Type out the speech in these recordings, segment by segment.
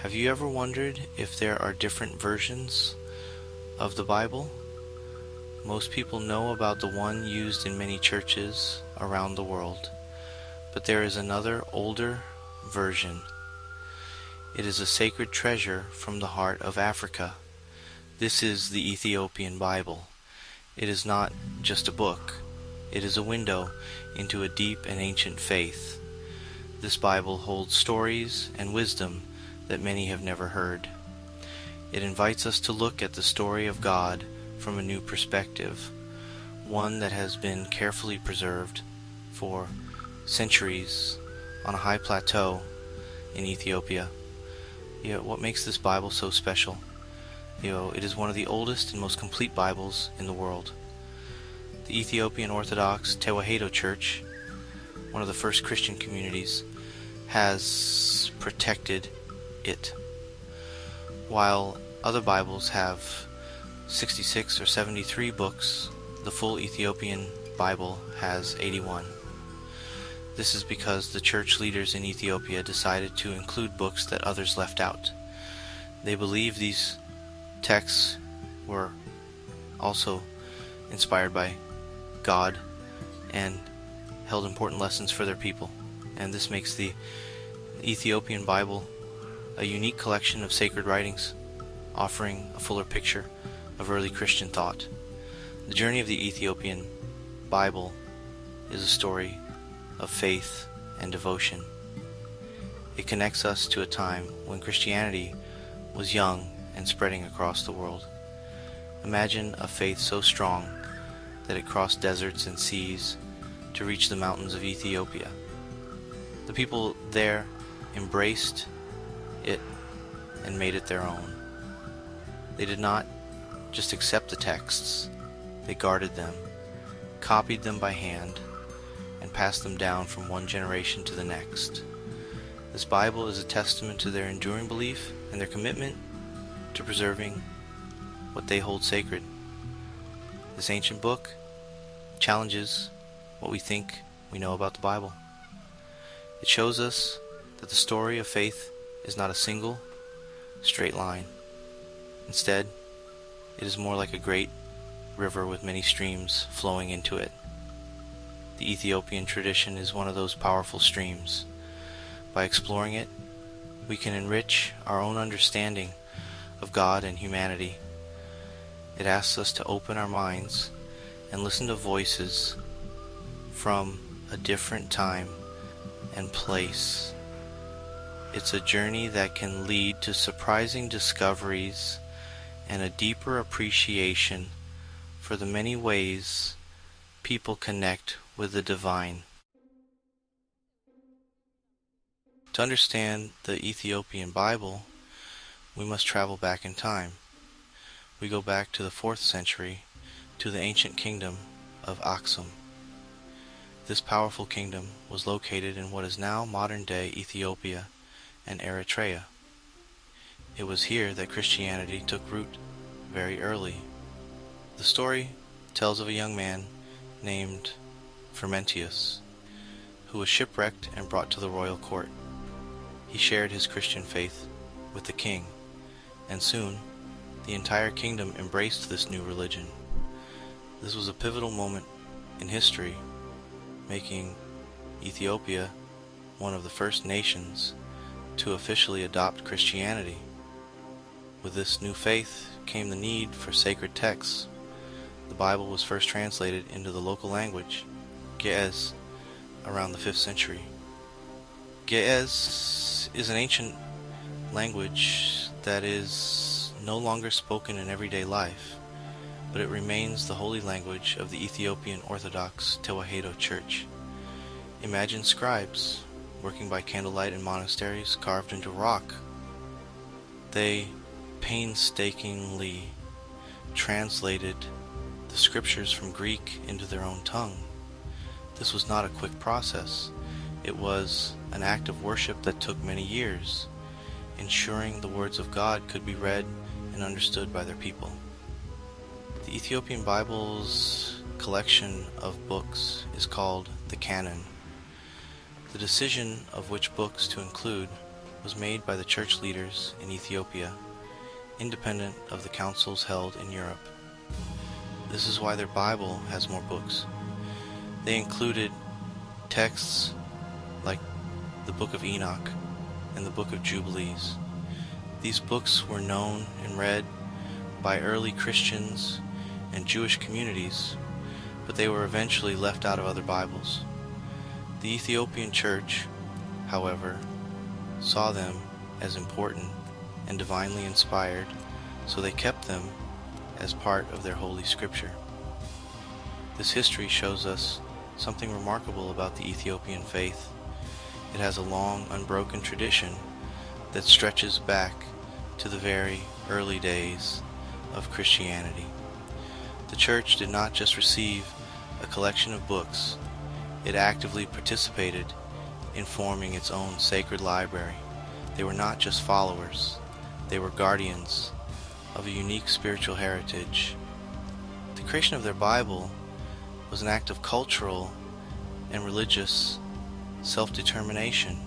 Have you ever wondered if there are different versions of the Bible? Most people know about the one used in many churches around the world, but there is another older version. It is a sacred treasure from the heart of Africa. This is the Ethiopian Bible. It is not just a book. It is a window into a deep and ancient faith. This Bible holds stories and wisdom that many have never heard. It invites us to look at the story of God from a new perspective, one that has been carefully preserved for centuries on a high plateau in Ethiopia. What makes this Bible so special? It is one of the oldest and most complete Bibles in the world. The Ethiopian Orthodox Tewahedo Church, one of the first Christian communities, has protected it. While other Bibles have 66 or 73 books, the full Ethiopian Bible has 81. This is because the church leaders in Ethiopia decided to include books that others left out. They believe these texts were also inspired by God and held important lessons for their people. And this makes the Ethiopian Bible a unique collection of sacred writings, offering a fuller picture of early Christian thought. The journey of the Ethiopian Bible is a story of faith and devotion. It connects us to a time when Christianity was young and spreading across the world. Imagine a faith so strong that it crossed deserts and seas to reach the mountains of Ethiopia. The people there embraced it and made it their own. They did not just accept the texts, they guarded them, copied them by hand, and passed them down from one generation to the next. This Bible is a testament to their enduring belief and their commitment to preserving what they hold sacred. This ancient book challenges what we think we know about the Bible. It shows us that the story of faith is not a single, straight line. Instead, it is more like a great river with many streams flowing into it. The Ethiopian tradition is one of those powerful streams. By exploring it, we can enrich our own understanding of God and humanity. It asks us to open our minds and listen to voices from a different time and place. It's a journey that can lead to surprising discoveries and a deeper appreciation for the many ways people connect with the divine. To understand the Ethiopian Bible, we must travel back in time. We go back to the 4th century to the ancient kingdom of Aksum. This powerful kingdom was located in what is now modern-day Ethiopia and Eritrea. It was here that Christianity took root very early. The story tells of a young man named Fermentius, who was shipwrecked and brought to the royal court. He shared his Christian faith with the king, and soon the entire kingdom embraced this new religion. This was a pivotal moment in history, making Ethiopia one of the first nations to officially adopt Christianity. With this new faith came the need for sacred texts. The Bible was first translated into the local language, Ge'ez, around the 5th century. Ge'ez is an ancient language that is no longer spoken in everyday life, but it remains the holy language of the Ethiopian Orthodox Tewahedo Church. Imagine scribes working by candlelight in monasteries carved into rock. They painstakingly translated the scriptures from Greek into their own tongue. This was not a quick process. It was an act of worship that took many years, ensuring the words of God could be read and understood by their people. The Ethiopian Bible's collection of books is called the Canon. The decision of which books to include was made by the church leaders in Ethiopia, independent of the councils held in Europe. This is why their Bible has more books. They included texts like the Book of Enoch and the Book of Jubilees. These books were known and read by early Christians and Jewish communities, but they were eventually left out of other Bibles. The Ethiopian church, however, saw them as important and divinely inspired, so they kept them as part of their holy scripture. This history shows us something remarkable about the Ethiopian faith. It has a long, unbroken tradition that stretches back to the very early days of Christianity. The church did not just receive a collection of books, it actively participated in forming its own sacred library. They were not just followers, they were guardians of a unique spiritual heritage. The creation of their Bible was an act of cultural and religious self-determination.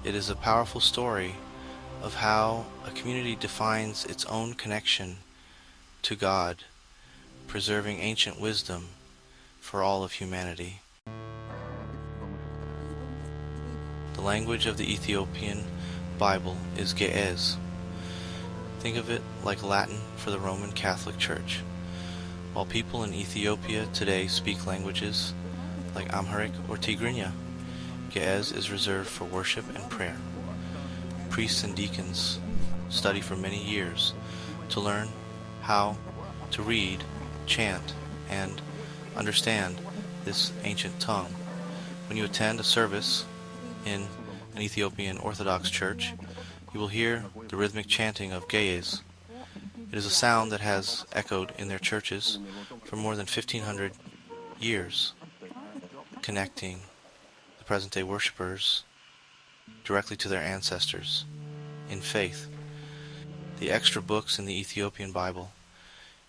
It is a powerful story of how a community defines its own connection to God, preserving ancient wisdom for all of humanity. The language of the Ethiopian Bible is Ge'ez. Think of it like Latin for the Roman Catholic Church. While people in Ethiopia today speak languages like Amharic or Tigrinya, Ge'ez is reserved for worship and prayer. Priests and deacons study for many years to learn how to read, chant, and understand this ancient tongue. When you attend a service in an Ethiopian Orthodox church, you will hear the rhythmic chanting of Ge'ez. It is a sound that has echoed in their churches for more than 1,500 years, connecting the present-day worshipers directly to their ancestors in faith. The extra books in the Ethiopian Bible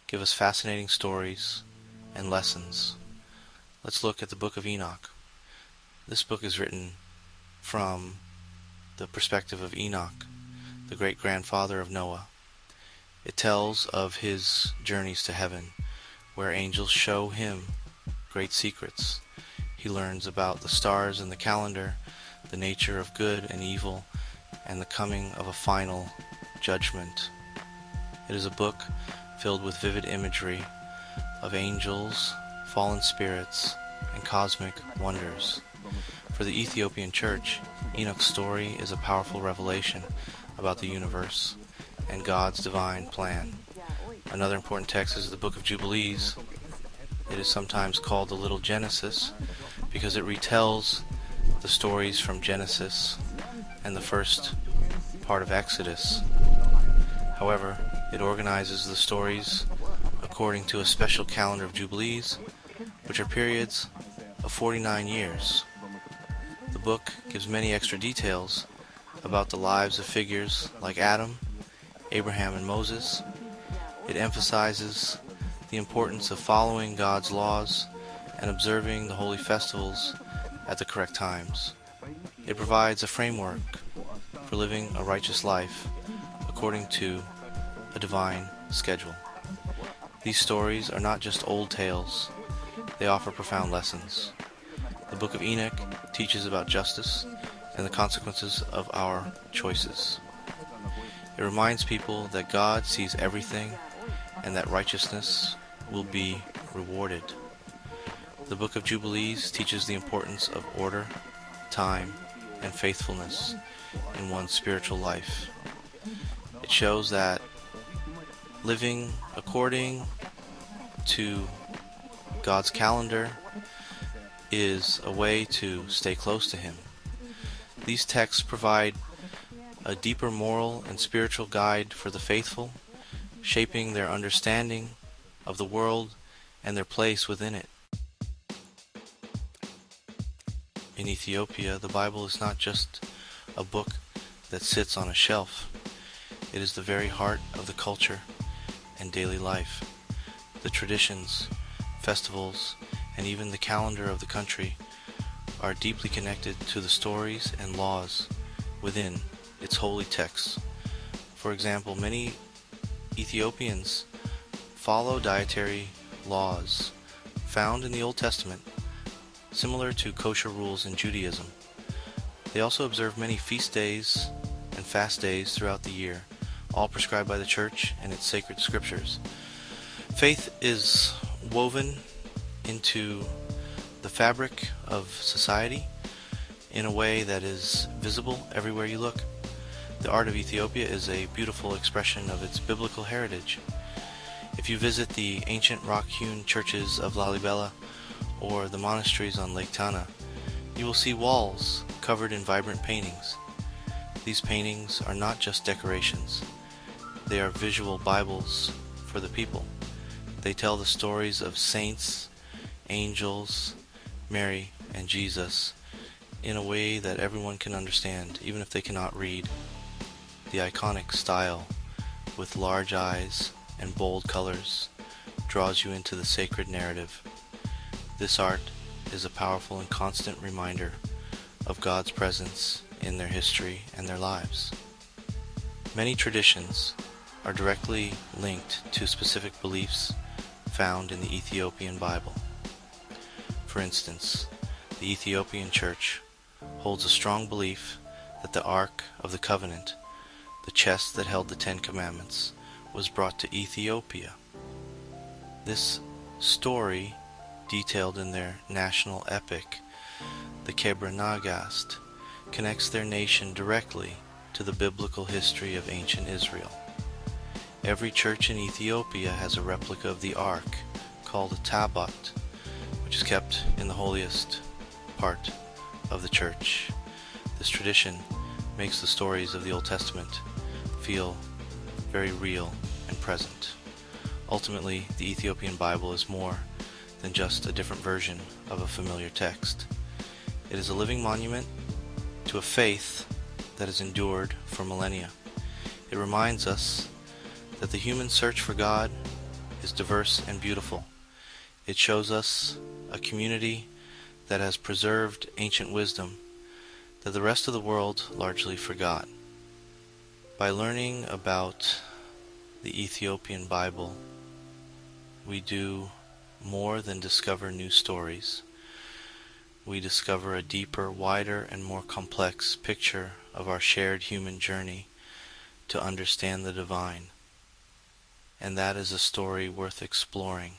give us fascinating stories and lessons. Let's look at the Book of Enoch. This book is written from the perspective of Enoch, the great-grandfather of Noah. It tells of his journeys to heaven, where angels show him great secrets. He learns about the stars and the calendar, the nature of good and evil, and the coming of a final judgment. It is a book filled with vivid imagery of angels, fallen spirits, and cosmic wonders. For the Ethiopian church, Enoch's story is a powerful revelation about the universe and God's divine plan. Another important text is the Book of Jubilees. It is sometimes called the Little Genesis because it retells the stories from Genesis and the first part of Exodus. However, it organizes the stories according to a special calendar of Jubilees, which are periods of 49 years. The book gives many extra details about the lives of figures like Adam, Abraham, and Moses. It emphasizes the importance of following God's laws and observing the holy festivals at the correct times. It provides a framework for living a righteous life according to a divine schedule. These stories are not just old tales, they offer profound lessons. The Book of Enoch teaches about justice and the consequences of our choices. It reminds people that God sees everything and that righteousness will be rewarded. The Book of Jubilees teaches the importance of order, time, and faithfulness in one's spiritual life. It shows that living according to God's calendar is a way to stay close to Him. These texts provide a deeper moral and spiritual guide for the faithful, shaping their understanding of the world and their place within it. In Ethiopia, the Bible is not just a book that sits on a shelf. It is the very heart of the culture and daily life. The traditions, festivals, and even the calendar of the country are deeply connected to the stories and laws within its holy texts. For example, many Ethiopians follow dietary laws found in the Old Testament, similar to kosher rules in Judaism. They also observe many feast days and fast days throughout the year, all prescribed by the Church and its sacred scriptures. Faith is woven into the fabric of society in a way that is visible everywhere you look. The art of Ethiopia is a beautiful expression of its biblical heritage. If you visit the ancient rock-hewn churches of Lalibela or the monasteries on Lake Tana, you will see walls covered in vibrant paintings. These paintings are not just decorations. They are visual Bibles for the people. They tell the stories of saints, angels, Mary, and Jesus in a way that everyone can understand, even if they cannot read. The iconic style, with large eyes and bold colors, draws you into the sacred narrative. This art is a powerful and constant reminder of God's presence in their history and their lives. Many traditions are directly linked to specific beliefs found in the Ethiopian Bible. For instance, the Ethiopian Church holds a strong belief that the Ark of the Covenant, the chest that held the Ten Commandments, was brought to Ethiopia. This story, detailed in their national epic, the Kebra Nagast, connects their nation directly to the biblical history of ancient Israel. Every church in Ethiopia has a replica of the Ark, called a Tabat, which is kept in the holiest part of the church. This tradition makes the stories of the Old Testament feel very real and present. Ultimately, the Ethiopian Bible is more than just a different version of a familiar text. It is a living monument to a faith that has endured for millennia. It reminds us that the human search for God is diverse and beautiful. It shows us a community that has preserved ancient wisdom that the rest of the world largely forgot. By learning about the Ethiopian Bible, we do more than discover new stories. We discover a deeper, wider, and more complex picture of our shared human journey to understand the divine. And that is a story worth exploring